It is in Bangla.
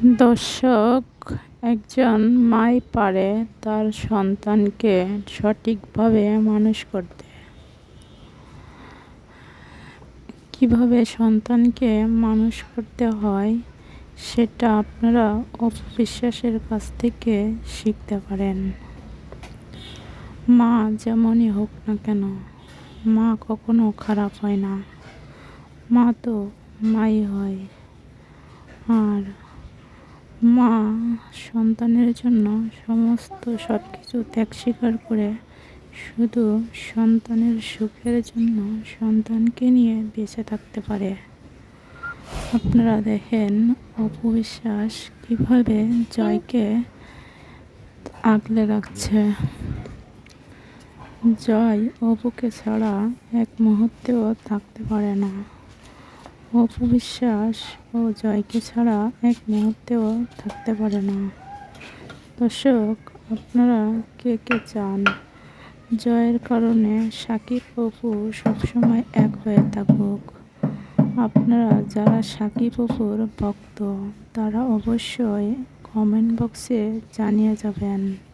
দর্শক, একজন মাই পারে তার সন্তানকে সঠিকভাবে মানুষ করতে। কিভাবে সন্তানকে মানুষ করতে হয় সেটা আপনারা অপু বিশ্বাসের কাছ থেকে শিখতে পারেন। মা যেমনই হোক না কেন, মা কখনো খারাপ হয় না। মা তো মাই হয়। আর মা সন্তানের জন্য সমস্ত সব কিছু ত্যাগ স্বীকার করে শুধু সন্তানের সুখের জন্য সন্তানকে নিয়ে বেঁচে থাকতে পারে। আপনারা দেখেন অপু বিশ্বাস কীভাবে জয়কে আগলে রাখছে। জয় অপুকে ছাড়া এক মুহূর্তেও থাকতে পারে না। অপু বিশ্বাস ও জয়কে ছাড়া এক মুহূর্তেও থাকতে পারে না। দর্শক, আপনারা কে কে চান জয়ের কারণে সাকিব অপু সবসময় এক হয়ে থাকুক? আপনারা যারা সাকিব অপুর ভক্ত তারা অবশ্যই কমেন্ট বক্সে জানিয়ে যাবেন।